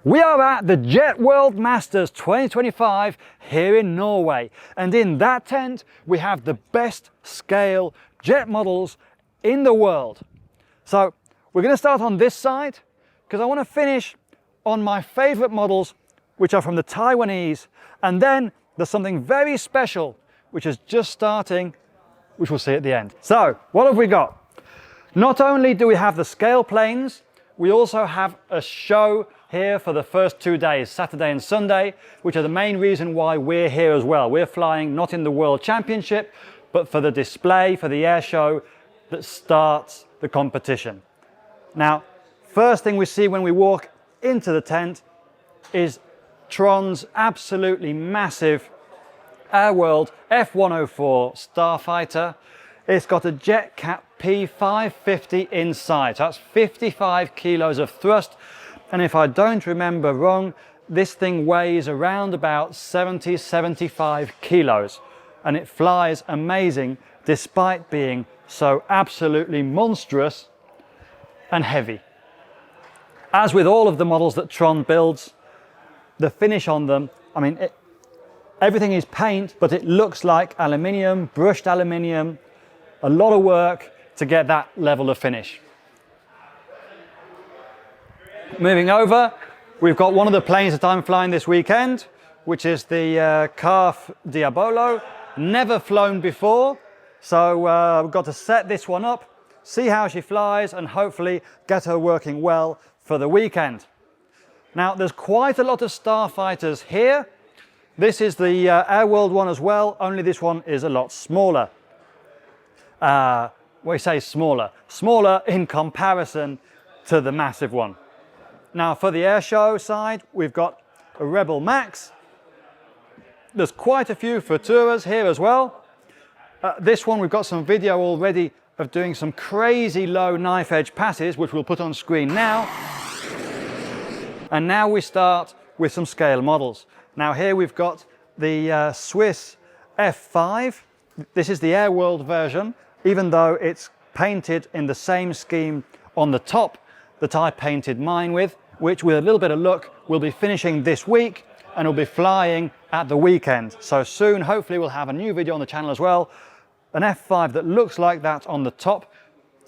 We are at the Jet World Masters 2025 here in Norway, and in that tent we have the best scale jet models in the world. So we're going to start on this side because I want to finish on my favorite models, which are from the Taiwanese, and then there's something very special which is just starting, which we'll see at the end. So what have we got? Not only do we have the scale planes, we also have a show here for the first 2 days, Saturday and Sunday, which are the main reason why we're here as well. We're flying not in the World Championship, but for the display, for the air show that starts the competition. Now, first thing we see when we walk into the tent is Tron's absolutely massive Air World F-104 Starfighter. It's got a JetCat P550 inside, so that's 55 kilos of thrust. And if I don't remember wrong, this thing weighs around about 75 kilos. And it flies amazing despite being so absolutely monstrous and heavy. As with all of the models that Tron builds, the finish on them, I mean, everything is paint, but it looks like aluminium, brushed aluminium, a lot of work to get that level of finish. Moving over, we've got one of the planes that I'm flying this weekend, which is the Calf Diabolo. Never flown before, so we've got to set this one up, see how she flies, and hopefully get her working well for the weekend. Now, there's quite a lot of Starfighters here. This is the Air World one as well, only this one is a lot smaller. We say smaller in comparison to the massive one. Now, for the air show side, we've got a Rebel Max. There's quite a few Futuras here as well. This one, we've got some video already of doing some crazy low knife edge passes, which we'll put on screen now. And now we start with some scale models. Now here we've got the Swiss F5. This is the Air World version, even though it's painted in the same scheme on the top that I painted mine with, which with a little bit of luck, we'll be finishing this week and we'll be flying at the weekend. So soon, hopefully we'll have a new video on the channel as well. An F5 that looks like that on the top,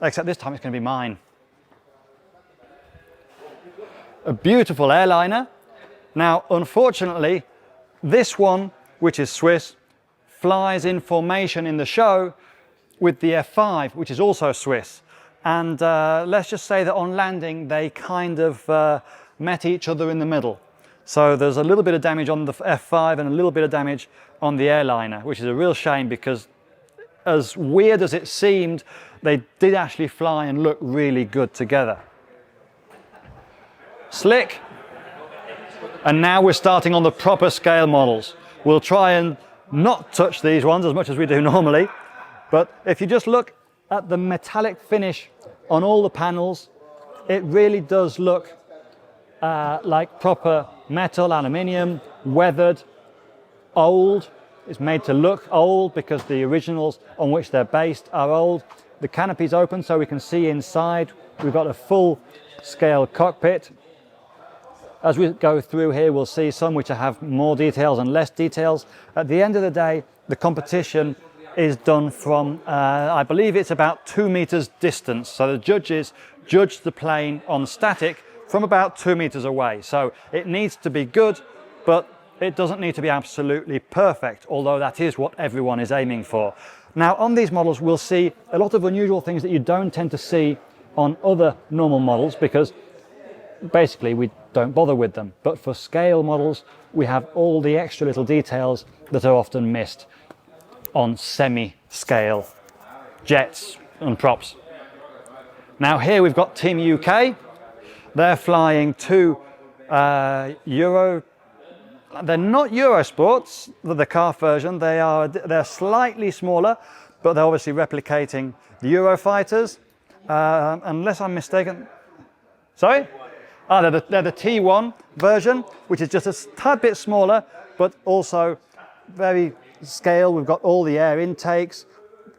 except this time it's going to be mine. A beautiful airliner. Now, unfortunately, this one, which is Swiss, flies in formation in the show with the F5, which is also Swiss. And let's just say that on landing, they kind of met each other in the middle. So there's a little bit of damage on the F5 and a little bit of damage on the airliner, which is a real shame because as weird as it seemed, they did actually fly and look really good together. Slick. And now we're starting on the proper scale models. We'll try and not touch these ones as much as we do normally. But if you just look at the metallic finish on all the panels, it really does look like proper metal, aluminium, weathered, old. It's made to look old because the originals on which they're based are old. The canopy's open so we can see inside. We've got a full scale cockpit. As we go through here, we'll see some which have more details and less details. At the end of the day, the competition is done from, I believe it's about 2 meters distance. So the judges judge the plane on static from about 2 meters away. So it needs to be good, but it doesn't need to be absolutely perfect, although that is what everyone is aiming for. Now, on these models, we'll see a lot of unusual things that you don't tend to see on other normal models because basically we don't bother with them. But for scale models, we have all the extra little details that are often missed on semi-scale jets and props. Now here we've got Team UK. They're flying two Euro. They're not Eurosports, the car version. They're slightly smaller, but they're obviously replicating the Eurofighters. Unless I'm mistaken. Sorry? They're the T1 version, which is just a tad bit smaller, but also very scale. We've got all the air intakes.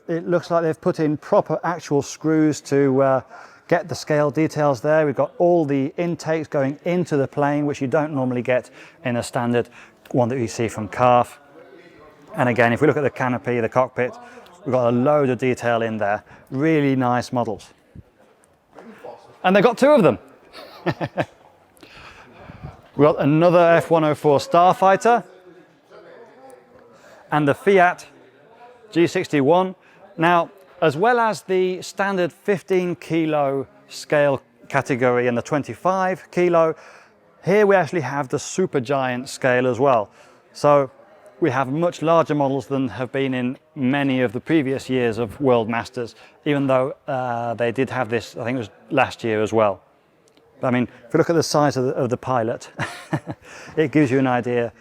It looks like they've put in proper actual screws to get the scale details there. We've got all the intakes going into the plane, which you don't normally get in a standard one that you see from CARF. And again, if we look at the canopy, the cockpit, we've got a load of detail in there. Really nice models. And they've got two of them. We've got another F-104 Starfighter and the Fiat G61. Now, as well as the standard 15 kilo scale category and the 25 kilo, here we actually have the Supergiant scale as well. So we have much larger models than have been in many of the previous years of World Masters, even though they did have this, I think it was last year as well. But I mean, if you look at the size of the pilot, it gives you an idea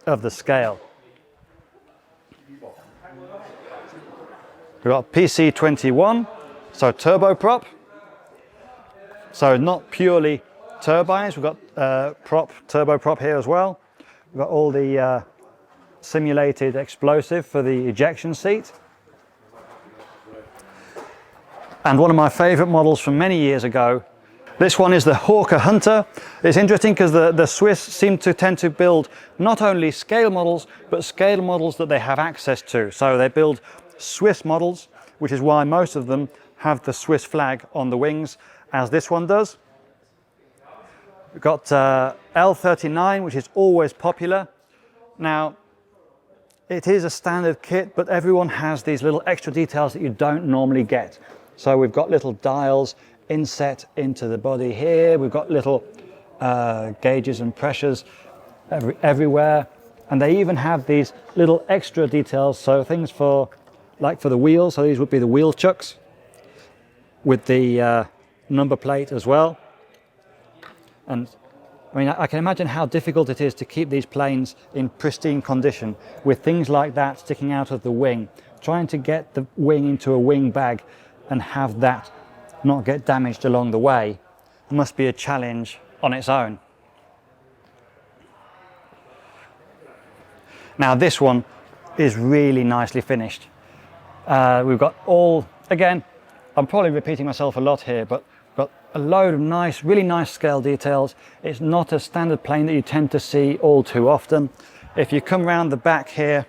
of the scale. We've got PC-21, so turboprop. So not purely turbines, we've got turboprop here as well. We've got all the simulated explosive for the ejection seat. And one of my favorite models from many years ago, this one is the Hawker Hunter. It's interesting because the Swiss seem to tend to build not only scale models, but scale models that they have access to. So they build Swiss models, which is why most of them have the Swiss flag on the wings, as this one does. We've got L39, which is always popular. Now, it is a standard kit, but everyone has these little extra details that you don't normally get. So we've got little dials inset into the body here. We've got little gauges and pressures everywhere. And they even have these little extra details. So things for, like for the wheels. So these would be the wheel chucks with the number plate as well. And I mean, I can imagine how difficult it is to keep these planes in pristine condition with things like that sticking out of the wing. Trying to get the wing into a wing bag and have that not get damaged along the way must be a challenge on its own. Now this one is really nicely finished. We've got all, again, I'm probably repeating myself a lot here, but a load of nice, really nice scale details. It's not a standard plane that you tend to see all too often. If you come around the back here,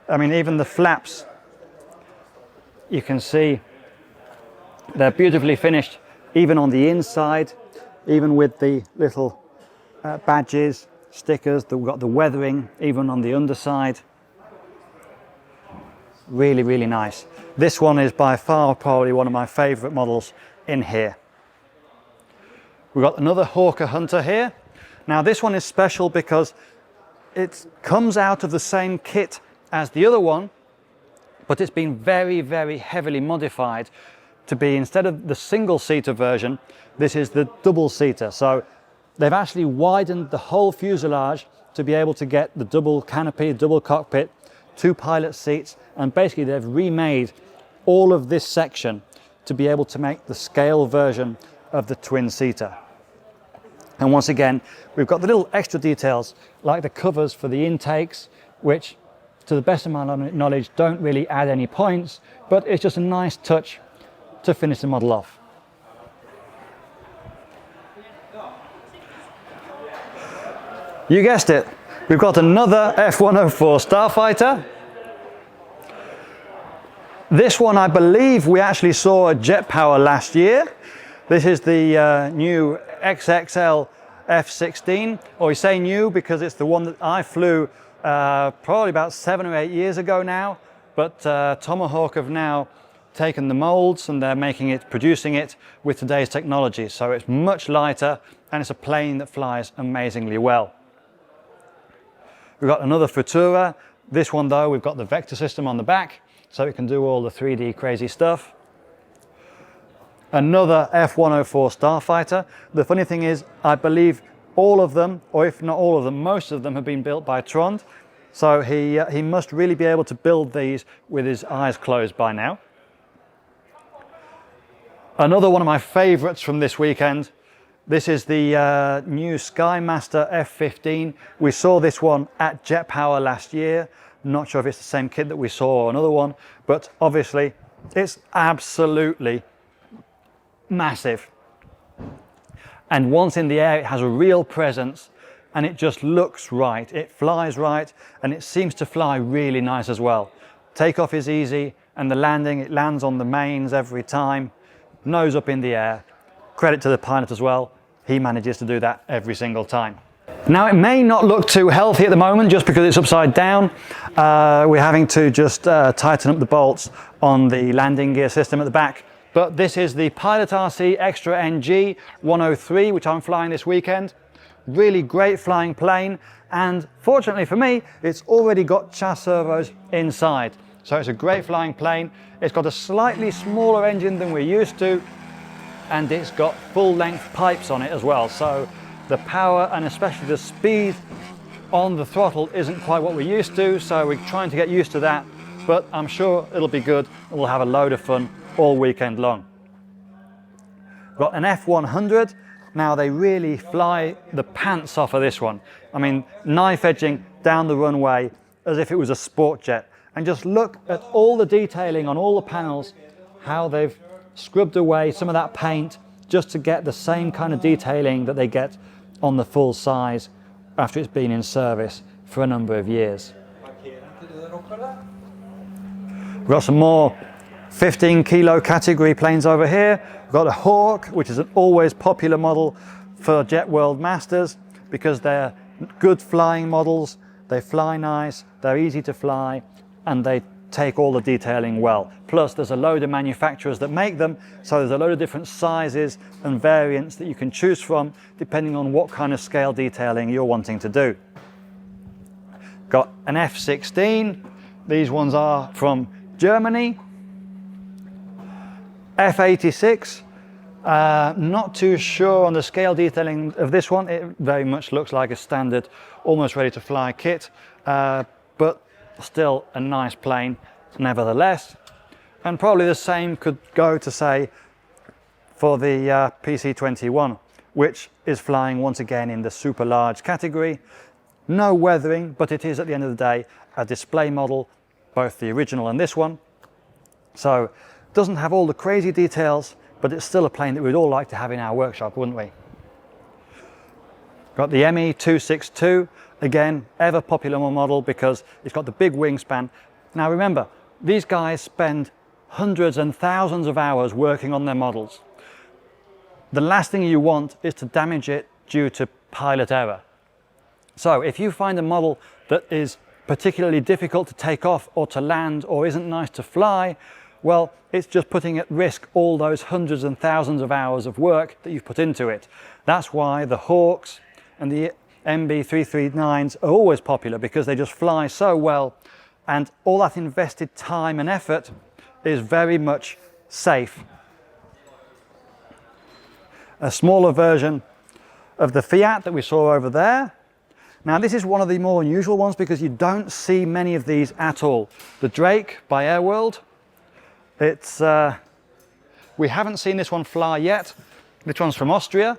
I mean, even the flaps, you can see they're beautifully finished, even on the inside, even with the little badges, stickers. We've got the weathering, even on the underside. Really, really nice. This one is by far probably one of my favorite models in here. We've got another Hawker Hunter here. Now this one is special because it comes out of the same kit as the other one, but it's been very, very heavily modified to be, instead of the single-seater version, this is the double-seater. So they've actually widened the whole fuselage to be able to get the double canopy, double cockpit, 2 pilot seats, and basically they've remade all of this section to be able to make the scale version of the twin-seater. And once again, we've got the little extra details like the covers for the intakes, which to the best of my knowledge don't really add any points, but it's just a nice touch to finish the model off. You guessed it, we've got another F-104 Starfighter. This one, I believe we actually saw at Jet Power last year. This is the new XXL F-16, or we say new because it's the one that I flew probably about 7 or 8 years ago now, but Tomahawk have now taken the molds and they're making it, producing it with today's technology. So it's much lighter and it's a plane that flies amazingly well. We've got another Futura. This one though, we've got the vector system on the back, so it can do all the 3D crazy stuff. Another F-104 Starfighter. The funny thing is, I believe all of them, or if not all of them, most of them have been built by Trond. So he must really be able to build these with his eyes closed by now. Another one of my favorites from this weekend. This is the new Skymaster F-15. We saw this one at Jet Power last year. Not sure if it's the same kit that we saw or another one, but obviously it's absolutely massive. And once in the air, it has a real presence and it just looks right. It flies right and it seems to fly really nice as well. Takeoff is easy and the landing, it lands on the mains every time, nose up in the air. Credit to the pilot as well. He manages to do that every single time. Now it may not look too healthy at the moment just because it's upside down. We're having to just tighten up the bolts on the landing gear system at the back. But this is the Pilot RC Extra NG 103, which I'm flying this weekend. Really great flying plane, and fortunately for me, it's already got chasse servos inside. So it's a great flying plane. It's got a slightly smaller engine than we're used to, and it's got full length pipes on it as well. So the power and especially the speed on the throttle isn't quite what we're used to, so we're trying to get used to that, but I'm sure it'll be good and we'll have a load of fun all weekend long. Got an F100. Now they really fly the pants off of this one. I mean, knife edging down the runway as if it was a sport jet. And just look at all the detailing on all the panels, how they've scrubbed away some of that paint just to get the same kind of detailing that they get on the full size after it's been in service for a number of years. We've got some more 15 kilo category planes over here. We've got a Hawk, which is an always popular model for Jet World Masters because they're good flying models, they fly nice, they're easy to fly, and they take all the detailing well. Plus there's a load of manufacturers that make them, so there's a load of different sizes and variants that you can choose from depending on what kind of scale detailing you're wanting to do. Got an F-16, these ones are from Germany. F-86, not too sure on the scale detailing of this one. It very much looks like a standard, almost ready to fly kit, but still a nice plane nevertheless. And probably the same could go to say for the PC-21, which is flying once again in the super large category. No weathering, but it is at the end of the day a display model, both the original and this one. So doesn't have all the crazy details, but it's still a plane that we'd all like to have in our workshop, wouldn't we? Got the ME-262, again, ever popular model because it's got the big wingspan. Now remember, these guys spend hundreds and thousands of hours working on their models. The last thing you want is to damage it due to pilot error. So if you find a model that is particularly difficult to take off or to land or isn't nice to fly, well, it's just putting at risk all those hundreds and thousands of hours of work that you've put into it. That's why the Hawks and the MB339s are always popular, because they just fly so well and all that invested time and effort is very much safe. A smaller version of the Fiat that we saw over there. Now this is one of the more unusual ones because you don't see many of these at all. The Drake by Airworld. It's, we haven't seen this one fly yet. This one's from Austria.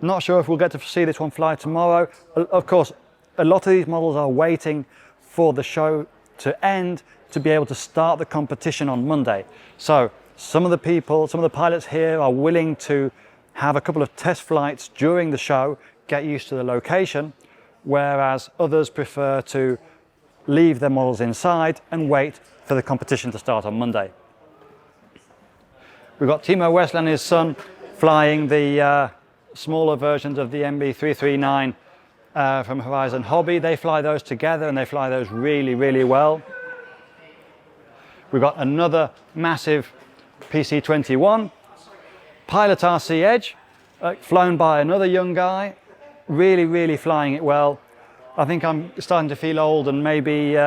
Not sure if we'll get to see this one fly tomorrow. Of course, a lot of these models are waiting for the show to end to be able to start the competition on Monday. So some of the pilots here are willing to have a couple of test flights during the show, get used to the location, whereas others prefer to leave their models inside and wait for the competition to start on Monday. We've got Timo Wessel and his son flying the smaller versions of the MB339 from Horizon Hobby. They fly those together and they fly those really, really well. We've got another massive PC-21, Pilot RC Edge, flown by another young guy, really, really flying it well. I think I'm starting to feel old and maybe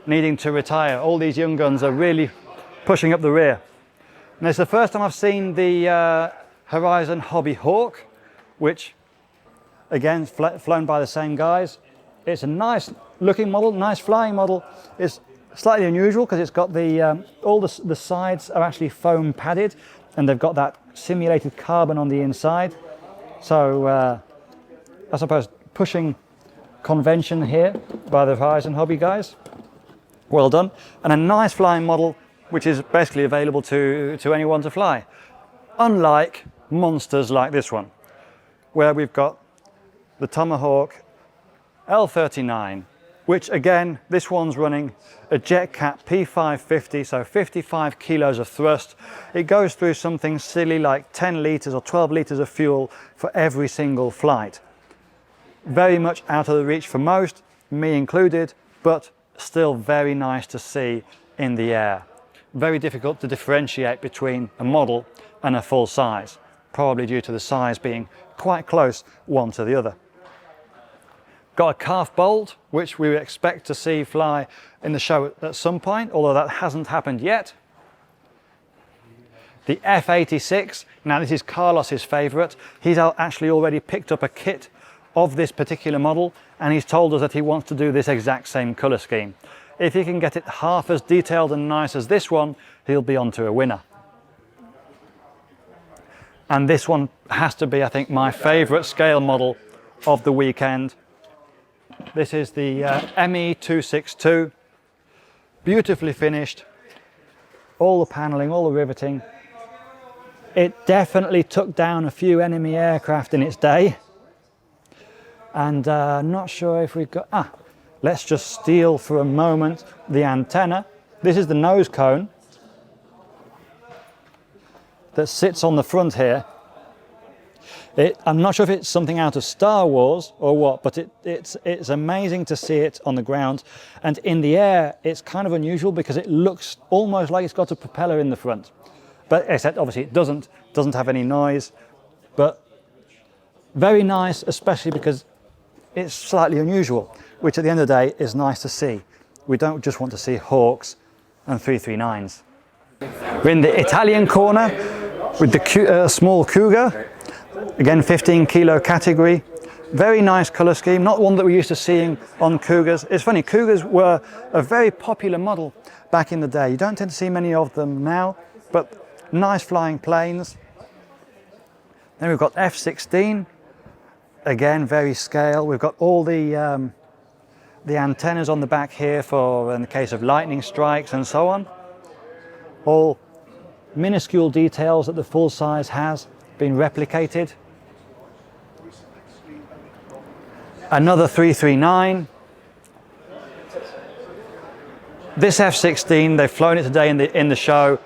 needing to retire. All these young guns are really pushing up the rear. And it's the first time I've seen the Horizon Hobby Hawk, which again flown by the same guys. It's a nice looking model, nice flying model. It's slightly unusual because it's got the all the sides are actually foam padded and they've got that simulated carbon on the inside. So I suppose pushing convention here by the Horizon Hobby guys. Well done. And a nice flying model which is basically available to anyone to fly. Unlike monsters like this one. where we've got the Tomahawk L39, which again, this one's running a JetCat P550, so 55 kilos of thrust. It goes through something silly like 10 litres or 12 litres of fuel for every single flight. Very much out of the reach for most, me included, but still very nice to see in the air. Very difficult to differentiate between a model and a full size, probably due to the size being quite close one to the other. Got a calf bolt, which we expect to see fly in the show at some point, although that hasn't happened yet. The F86, now this is Carlos's favourite. He's actually already picked up a kit of this particular model, and he's told us that he wants to do this exact same colour scheme. If he can get it half as detailed and nice as this one, he'll be on to a winner. And this one has to be, I think, my favourite scale model of the weekend. This is the ME262, beautifully finished, all the panelling, all the riveting. It definitely took down a few enemy aircraft in its day. And not sure if we've got, let's just steal for a moment the antenna. This is the nose cone that sits on the front here. I'm not sure if it's something out of Star Wars or what, but it's amazing to see it on the ground. And in the air, it's kind of unusual because it looks almost like it's got a propeller in the front. But except obviously it doesn't have any noise. But very nice, especially because it's slightly unusual, which at the end of the day is nice to see. We don't just want to see Hawks and 339s. We're in the Italian corner with the small Cougar. Again, 15 kilo category. Very nice colour scheme, not one that we're used to seeing on Cougars. It's funny, Cougars were a very popular model back in the day. You don't tend to see many of them now, but nice flying planes. Then we've got F-16. Again, very scale. We've got all the antennas on the back here for in the case of lightning strikes and so on. All minuscule details that the full size has been replicated. Another 339. This F-16, they've flown it today in the show.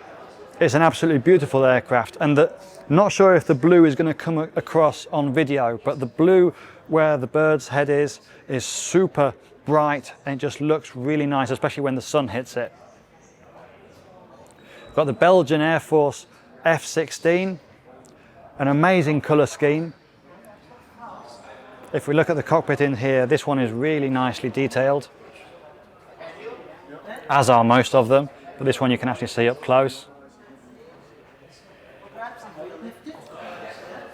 It's an absolutely beautiful aircraft, and not sure if the blue is going to come across on video, but the blue where the bird's head is super bright and it just looks really nice, especially when the sun hits it. Got the Belgian Air Force F-16, an amazing colour scheme. If we look at the cockpit in here, this one is really nicely detailed, as are most of them, but this one you can actually see up close.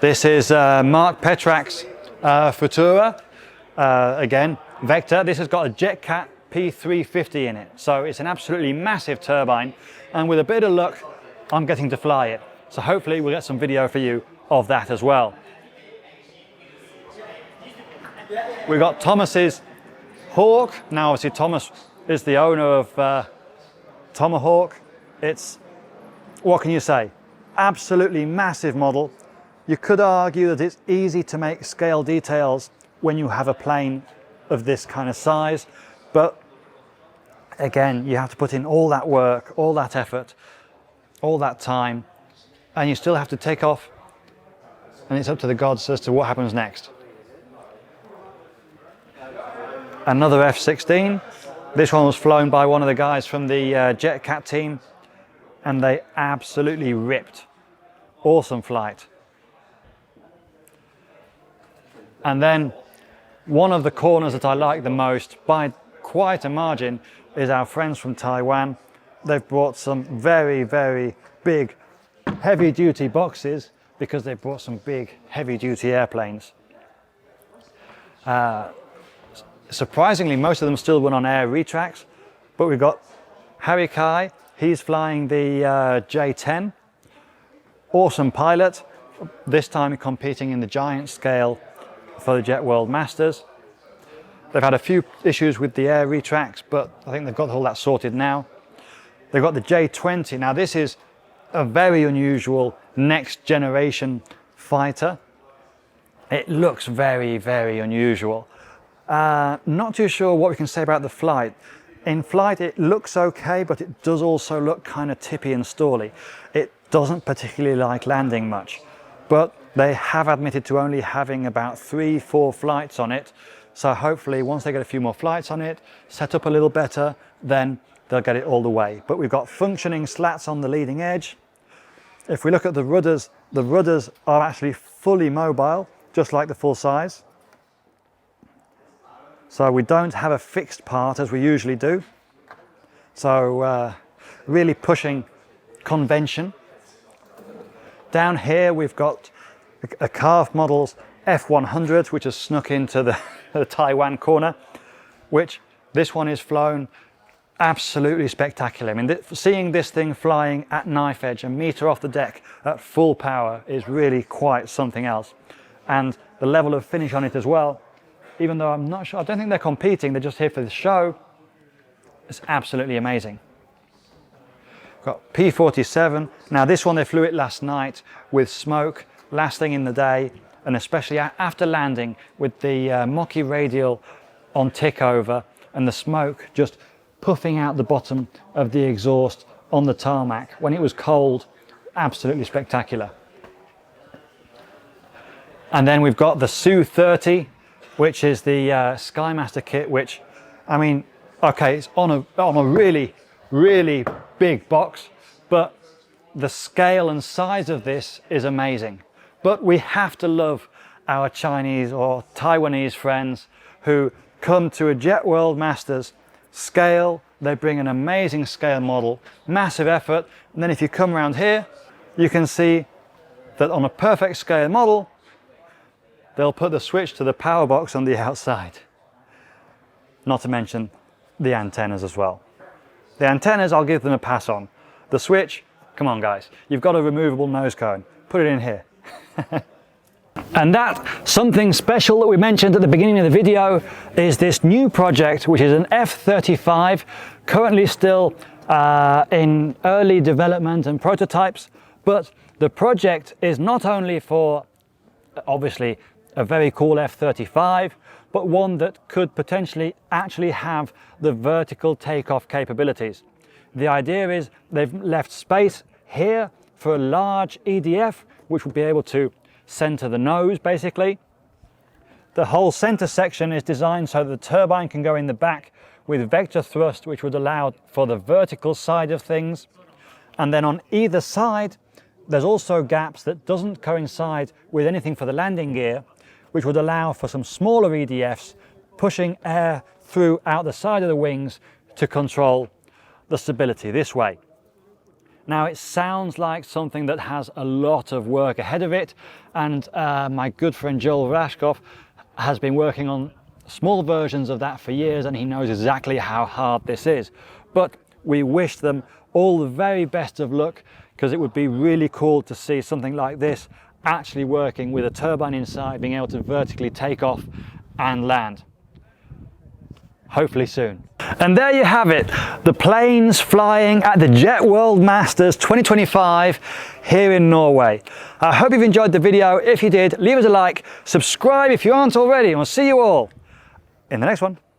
This is Mark Petrak's Futura, again, Vector. This has got a JetCat P350 in it, so it's an absolutely massive turbine, and with a bit of luck, I'm getting to fly it. So hopefully we'll get some video for you of that as well. We've got Thomas's Hawk. Now obviously Thomas is the owner of Tomahawk. It's, what can you say? Absolutely massive model. You could argue that it's easy to make scale details when you have a plane of this kind of size, but again, you have to put in all that work, all that effort, all that time, and you still have to take off, and it's up to the gods as to what happens next. Another F-16. This one was flown by one of the guys from the JetCat team, and they absolutely ripped. Awesome flight. And then one of the corners that I like the most, by quite a margin, is our friends from Taiwan. They've brought some very, very big heavy-duty boxes because they've brought some big heavy-duty airplanes. Surprisingly, most of them still run on air retracts, but we've got Harry Kai. He's flying the J-10. Awesome pilot, this time competing in the giant scale for the Jet World Masters. They've had a few issues with the air retracts, but I think they've got all that sorted now. They've got the J-20. Now this is a very unusual next generation fighter. it looks very, very unusual. Not too sure what we can say about the flight. In flight it looks okay, but it does also look kind of tippy and stally. It doesn't particularly like landing much, but they have admitted to only having about 3-4 flights on it. So hopefully once they get a few more flights on it, set up a little better, then they'll get it all the way. But we've got functioning slats on the leading edge. If we look at the rudders are actually fully mobile, just like the full size. So we don't have a fixed part as we usually do. So really pushing convention. Down here we've got a Carved Models F100, which has snuck into the Taiwan corner, which this one is flown absolutely spectacular. I mean, seeing this thing flying at knife edge, a meter off the deck at full power, is really quite something else. And the level of finish on it as well, even though I'm not sure, I don't think they're competing, they're just here for the show. It's absolutely amazing. Got P47. Now this one, they flew it last night with smoke, last thing in the day, and especially after landing with the Mocky radial on tick over and the smoke just puffing out the bottom of the exhaust on the tarmac when it was cold. Absolutely spectacular. And then we've got the Su-30, which is the Skymaster kit, which, I mean, okay, it's on a really, really big box, but the scale and size of this is amazing. But we have to love our Chinese or Taiwanese friends who come to a Jet World Masters scale. They bring an amazing scale model, massive effort. And then if you come around here, you can see that on a perfect scale model, they'll put the switch to the power box on the outside. Not to mention the antennas as well. The antennas, I'll give them a pass on. The switch, come on guys, you've got a removable nose cone. Put it in here. And that something special that we mentioned at the beginning of the video is this new project, which is an F-35, currently still in early development and prototypes. But the project is not only for, obviously, a very cool F-35, but one that could potentially actually have the vertical takeoff capabilities. The idea is they've left space here for a large EDF, which would be able to center the nose, basically. The whole center section is designed so that the turbine can go in the back with vector thrust, which would allow for the vertical side of things. And then on either side, there's also gaps that doesn't coincide with anything for the landing gear, which would allow for some smaller EDFs pushing air through out the side of the wings to control the stability this way. Now it sounds like something that has a lot of work ahead of it, and my good friend Joel Rashkoff has been working on small versions of that for years, and he knows exactly how hard this is. But we wish them all the very best of luck, because it would be really cool to see something like this actually working with a turbine inside, being able to vertically take off and land. Hopefully soon. And there you have it, the planes flying at the Jet World Masters 2025 here in Norway. I hope you've enjoyed the video. If you did, leave us a like, subscribe if you aren't already, and we'll see you all in the next one.